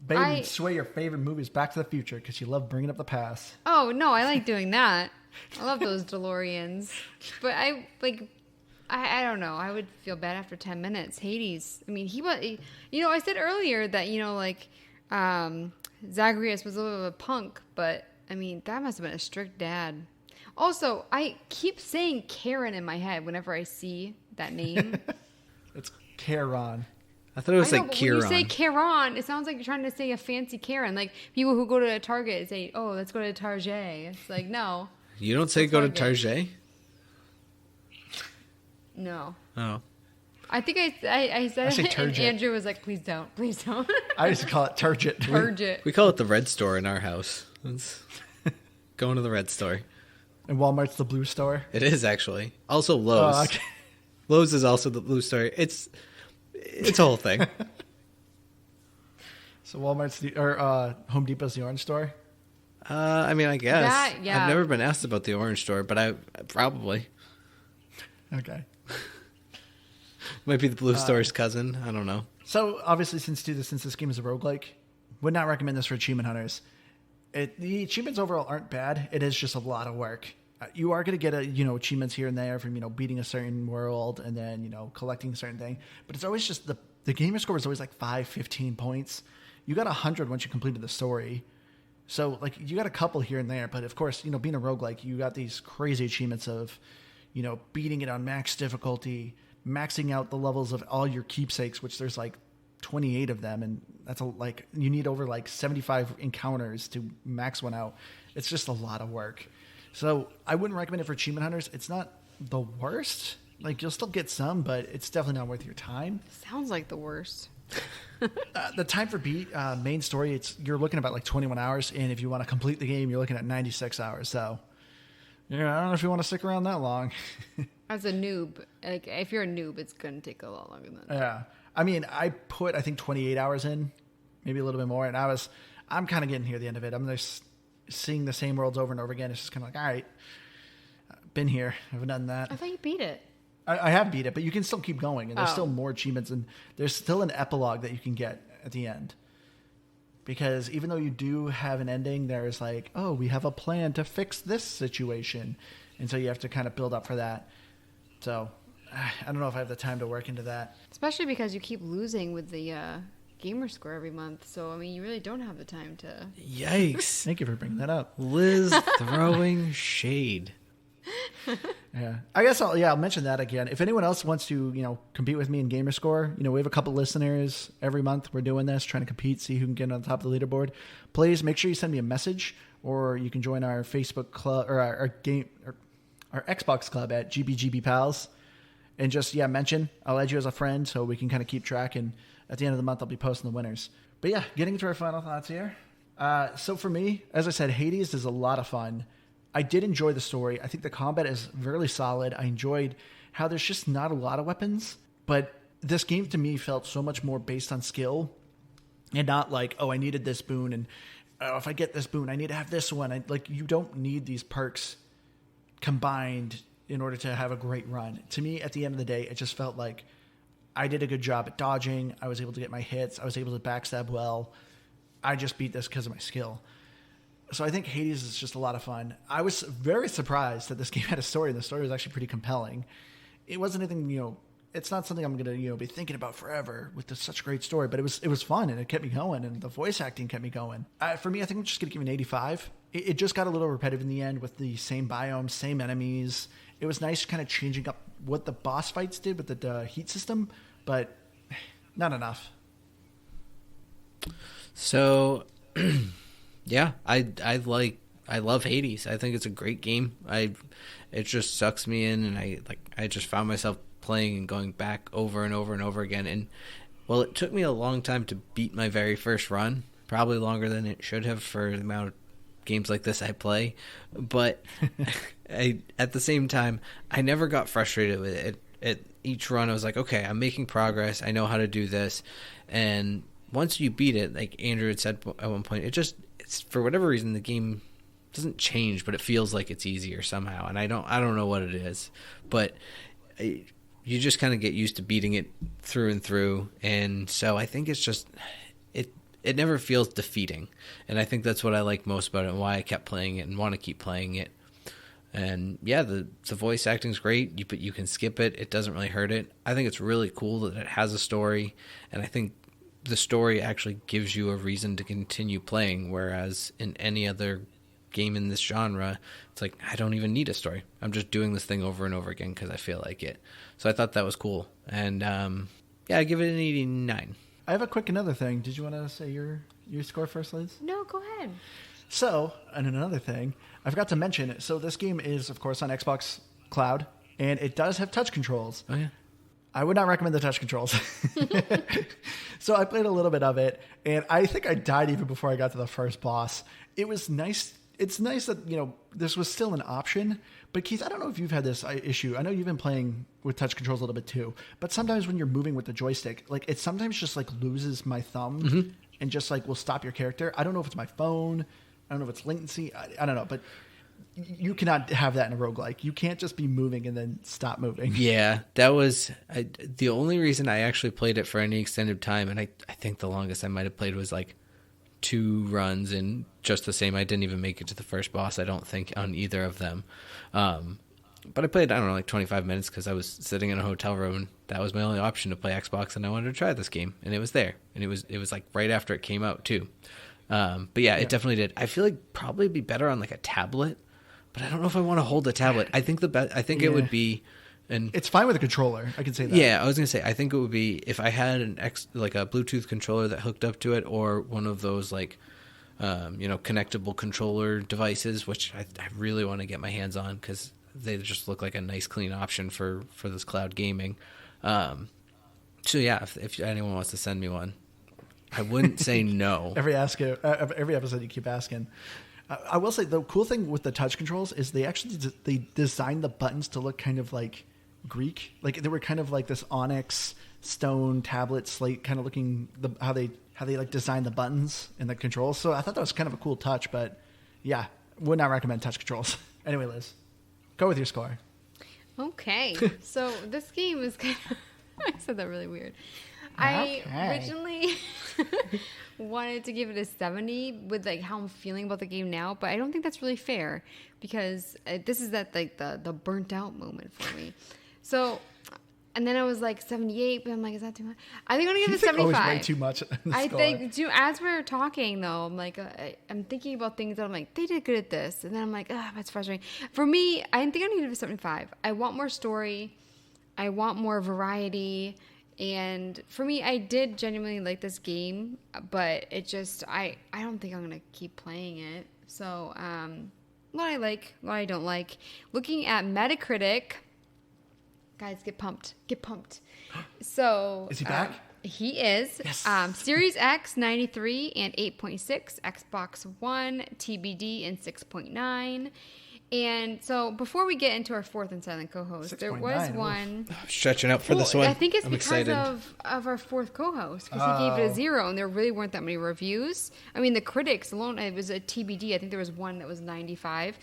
Babe would sway your favorite movies Back to the Future because you love bringing up the past. Oh, no, I like doing that. I love those DeLoreans. But I don't know. I would feel bad after 10 minutes. Hades, I mean, I said earlier that, Zagreus was a little bit of a punk, but, I mean, that must have been a strict dad. Also, I keep saying Karen in my head whenever I see that name. It's Charon. I thought it was like Kieran. When you say Charon, it sounds like you're trying to say a fancy Karen. Like people who go to a Target say, "Oh, let's go to Target." It's like, no. You don't say go to Target? No. Oh. I think I said it, and Turgid. Andrew was like, please don't. I used to call it Turgid. Turgid. We call it the Red Store in our house. It's going to the Red Store. And Walmart's the Blue Store. It is actually. Also Lowe's. Oh, okay. Lowe's is also the Blue Store. It's a whole thing. So Walmart's Home Depot's the Orange Store? I mean, I guess. Yeah. I've never been asked about the Orange Store, but I probably. Okay. Might be the Blue Store's cousin. I don't know. So obviously, since this game is a roguelike, would not recommend this for achievement hunters. The achievements overall aren't bad. It is just a lot of work. You are going to get achievements here and there from beating a certain world and then collecting a certain thing. But it's always just the gamer score is always like 5-15 points. You got 100 once you completed the story. So like you got a couple here and there. But of course, being a roguelike, you got these crazy achievements of beating it on max difficulty, maxing out the levels of all your keepsakes, which there's like 28 of them, and that's you need over like 75 encounters to max one out. It's just a lot of work. So I wouldn't recommend it for achievement hunters. It's not the worst. Like you'll still get some, but it's definitely not worth your time. Sounds like the worst. The time for beat main story, you're looking about like 21 hours, and if you want to complete the game, you're looking at 96 hours. So I don't know if you want to stick around that long. As a noob, like if you're a noob, it's gonna take a lot longer than that. Yeah, I mean, I put I think 28 hours in, maybe a little bit more, and I'm kind of getting near the end of it. I'm just seeing the same worlds over and over again. It's just kind of like, all right, been here, I've done that. I thought you beat it. I have beat it, but you can still keep going, and there's still more achievements, and there's still an epilogue that you can get at the end. Because even though you do have an ending, there's like, oh, we have a plan to fix this situation, and so you have to kind of build up for that. So I don't know if I have the time to work into that. Especially because you keep losing with the gamer score every month. So, I mean, you really don't have the time to... Yikes. Thank you for bringing that up. Liz throwing shade. Yeah, I guess I'll mention that again. If anyone else wants to, compete with me in Gamerscore, we have a couple listeners every month. We're doing this, trying to compete, see who can get on the top of the leaderboard. Please make sure you send me a message, or you can join our Facebook club or our Xbox club at GBGB Pals, and just mention. I'll add you as a friend so we can kind of keep track. And at the end of the month, I'll be posting the winners. But yeah, getting into our final thoughts here. So for me, as I said, Hades is a lot of fun. I did enjoy the story. I think the combat is really solid. I enjoyed how there's just not a lot of weapons, but this game to me felt so much more based on skill and not like, oh, I needed this boon, and if I get this boon, I need to have this one. You don't need these perks combined in order to have a great run. To me, at the end of the day, it just felt like I did a good job at dodging. I was able to get my hits. I was able to backstab well. I just beat this because of my skill. So I think Hades is just a lot of fun. I was very surprised that this game had a story, and the story was actually pretty compelling. It wasn't anything, it's not something I'm going to, be thinking about forever with such a great story, but it was fun, and it kept me going, and the voice acting kept me going. For me, I think I'm just going to give it an 85. It just got a little repetitive in the end with the same biomes, same enemies. It was nice kind of changing up what the boss fights did with the heat system, but not enough. So... Yeah, I love Hades. I think it's a great game. It just sucks me in, and I just found myself playing and going back over and over and over again. And well, it took me a long time to beat my very first run, probably longer than it should have for the amount of games like this I play. But at the same time, I never got frustrated with it. At each run, I was like, okay, I'm making progress. I know how to do this. And once you beat it, like Andrew had said at one point, it's for whatever reason, the game doesn't change, but it feels like it's easier somehow. And I don't know what it is, but you just kind of get used to beating it through and through. And so I think it's just, it never feels defeating. And I think that's what I like most about it and why I kept playing it and want to keep playing it. And yeah, the voice acting's great, but you can skip it. It doesn't really hurt it. I think it's really cool that it has a story, and I think the story actually gives you a reason to continue playing, whereas in any other game in this genre, it's like, I don't even need a story. I'm just doing this thing over and over again because I feel like it. So I thought that was cool. And yeah, I give it an 89. I have a quick another thing. Did you want to say your score first, Liz? No, go ahead. So, and another thing, I forgot to mention, so this game is, of course, on Xbox Cloud, and it does have touch controls. Oh, yeah. I would not recommend the touch controls. So I played a little bit of it, and I think I died even before I got to the first boss. It was nice. It's nice that, this was still an option. But Keith, I don't know if you've had this issue. I know you've been playing with touch controls a little bit too. But sometimes when you're moving with the joystick, like it sometimes just like loses my thumb and just like will stop your character. I don't know if it's my phone. I don't know if it's latency. I don't know. But you cannot have that in a roguelike. You can't just be moving and then stop moving. Yeah, that was the only reason I actually played it for any extended time. And I think the longest I might have played was like 2 runs and just the same. I didn't even make it to the first boss, I don't think, on either of them. But I played, I don't know, like 25 minutes because I was sitting in a hotel room and that was my only option to play Xbox, and I wanted to try this game, and it was there, and it was like right after it came out too. But yeah, it definitely did. I feel like probably it'd be better on like a tablet, but I don't know if I want to hold a tablet. I think it would be. And it's fine with a controller. I can say that. Yeah, I was gonna say I think it would be if I had like a Bluetooth controller that hooked up to it, or one of those like connectable controller devices, which I really want to get my hands on because they just look like a nice clean option for this cloud gaming. So yeah, if anyone wants to send me one, I wouldn't say no. Every episode you keep asking. I will say the cool thing with the touch controls is they designed the buttons to look kind of like Greek. Like they were kind of like this onyx stone tablet slate kind of looking, how they like designed the buttons and the controls. So I thought that was kind of a cool touch, but yeah, would not recommend touch controls. Anyway, Liz, go with your score. Okay. So this game is kind of, I said that really weird. I originally wanted to give it a 70 with like how I'm feeling about the game now, but I don't think that's really fair because this is that like the burnt out moment for me. So, and then I was like 78, but I'm like, is that too much? I think I'm gonna give it 75. Always way too much. I think as we're talking though, I'm like, I'm thinking about things that I'm like, they did good at this, and then I'm like, that's frustrating. For me, I think I'm gonna give it 75. I want more story. I want more variety. And for me, I did genuinely like this game, but it just, I don't think I'm going to keep playing it. So, what I like, what I don't like. Looking at Metacritic, guys, get pumped. So, is he back? He is. Yes. Series X, 93 and 8.6. Xbox One, TBD, and 6.9. And so before we get into our fourth and silent co-host, there was one... Stretching out for this one. I think it's because excited. of our fourth co-host, because he gave it a 0, and there really weren't that many reviews. I mean, the critics alone, it was a TBD. I think there was one that was 95.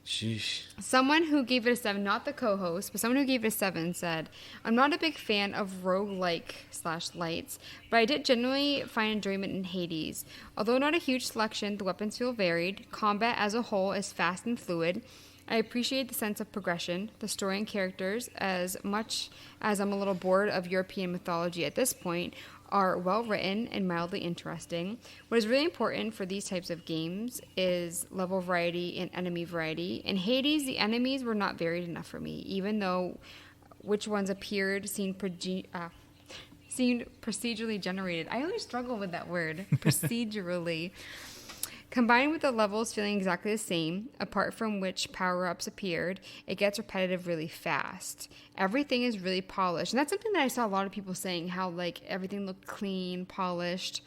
Sheesh. Someone who gave it a 7, not the co-host, but someone who gave it a 7 said, I'm not a big fan of roguelike/lights, but I did genuinely find enjoyment in Hades. Although not a huge selection, the weapons feel varied. Combat as a whole is fast and fluid. I appreciate the sense of progression, the story and characters, as much as I'm a little bored of European mythology at this point, are well written and mildly interesting. What is really important for these types of games is level variety and enemy variety. In Hades, the enemies were not varied enough for me, even though which ones appeared seemed procedurally generated. I always struggle with that word, procedurally. Combined with the levels feeling exactly the same, apart from which power-ups appeared, it gets repetitive really fast. Everything is really polished. And that's something that I saw a lot of people saying, how like everything looked clean, polished.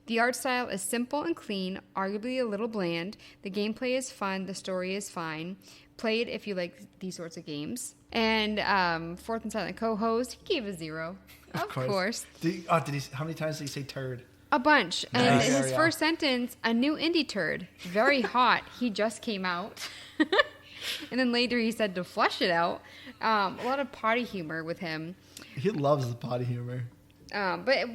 The art style is simple and clean, arguably a little bland. The gameplay is fun. The story is fine. Play it if you like these sorts of games. And fourth and silent co-host, he gave a 0. Of course. Did he, how many times did he say turd? A bunch. And Nice. his There we go. first sentence, a new indie turd. Very hot. He just came out. And then later he said to flush it out. A lot of potty humor with him. He loves the potty humor. But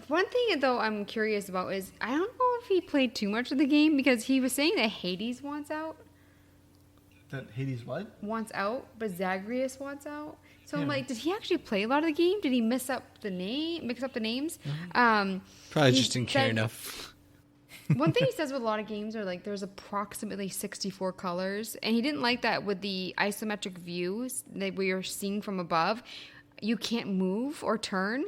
one thing though I'm curious about is I don't know if he played too much of the game because he was saying that Hades wants out, That Hades what? but Zagreus wants out. So I'm Yeah. like, did he actually play a lot of the game? Did he mix up the names? Probably He just didn't care said- enough. One thing he says with a lot of games are like there's approximately 64 colors, and he didn't like that with the isometric views that we are seeing from above. You can't move or turn.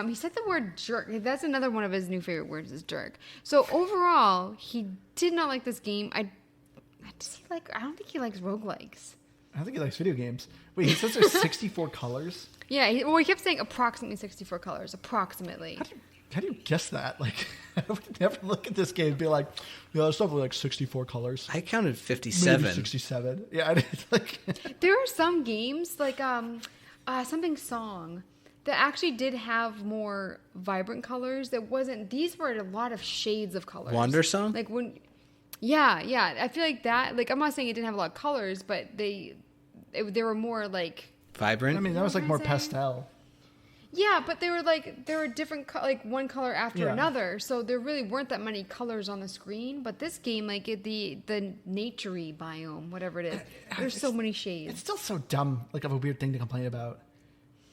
He said the word jerk. That's another one of his new favorite words is jerk. So overall, he did not like this game. I don't think he likes roguelikes. I don't think he likes video games. Wait, he says there's 64 colors? Yeah, he kept saying approximately 64 colors. Approximately. How do you guess that? Like, I would never look at this game and be like, yeah, there's probably like 64 colors. I counted Maybe 57. 67. Yeah, it's like... There are some games like something Song that actually did have more vibrant colors. That wasn't. These were a lot of shades of colors. Wander Song? Like when. Yeah. I feel like that. Like I'm not saying it didn't have a lot of colors, but they were more like. Vibrant? I mean, that was like What more can I say? pastel. Yeah, but they were different, like one color after Yeah. another. So there really weren't that many colors on the screen. But this game, like the naturey biome, whatever it is, there's so many It's shades. still so dumb, like of a weird thing to complain about.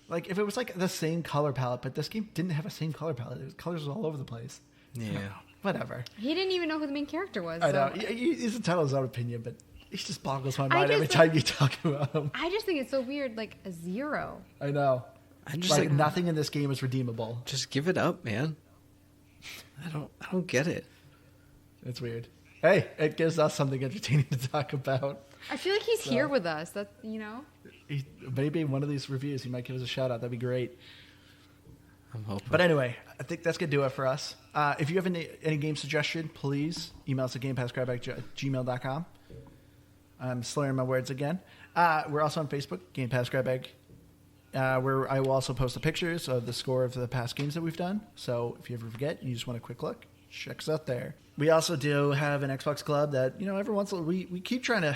Like if it was like the same color palette, but this game didn't have a same color palette. It was colors all over the place. Yeah. Whatever. He didn't even know who the main character was. I know. so- He's entitled to his own opinion, but he just boggles my I mind every just time you talk about him. I just think it's so weird, like a 0. I know. I just Like like, nothing in this game is redeemable. just give it up, man. I don't get it. It's weird. Hey, it gives us something entertaining to talk about. I feel like he's here with us. That Maybe in one of these reviews, he might give us a shout out. That'd be great. I'm hoping. But anyway, I think that's going to do it for us. If you have any game suggestion, please email us at gamepassgrabbag@gmail.com. I'm slurring my words again. We're also on Facebook, Game Pass Grab Bag, where I will also post the pictures of the score of the past games that we've done. So if you ever forget, you just want a quick look, check us out there. We also do have an Xbox Club that, every once in a while, we keep trying to,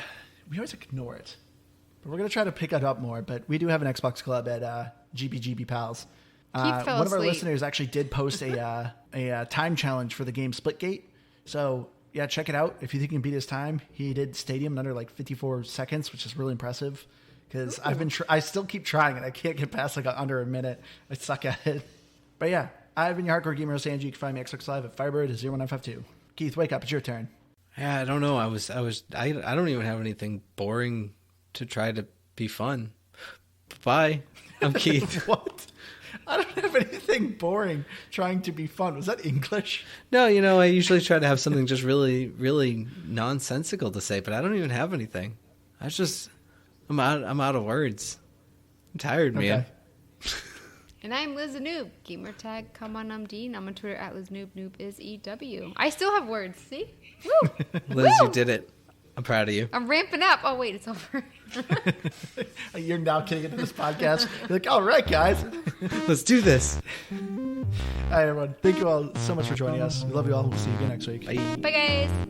we always ignore it. But we're going to try to pick it up more. But we do have an Xbox Club at GBGB Pals. Keith fell One of our asleep. listeners actually did post a time challenge for the game Splitgate. So yeah, check it out. If you think you can beat his time, he did Stadium in under like 54 seconds, which is really impressive. Because I still keep trying it. I can't get past like under a minute. I suck at it. But yeah, I've been your hardcore gamer, Sanji. You can find me Xbox Live at Firebird 01952. Keith, wake up! It's your turn. Yeah, I don't know. I don't even have anything boring to try to be fun. Bye. I'm Keith. What? I don't have anything boring trying to be fun. Was that English? No, I usually try to have something just really, really nonsensical to say, but I don't even have anything. I'm out of words. I'm tired, man. And I'm Liz the Noob. Gamer tag come on Dean. I'm on Twitter at Liz Noob. Noob is EW. I still have words. See? Woo! Liz, Woo! you did it. I'm proud of you. I'm ramping up. Oh wait, it's over. You're now getting into this podcast. You're like, all right, guys. Let's do this. Hi, everyone. Thank you all so much for joining us. We love you all. We'll see you again next week. Bye. Bye guys.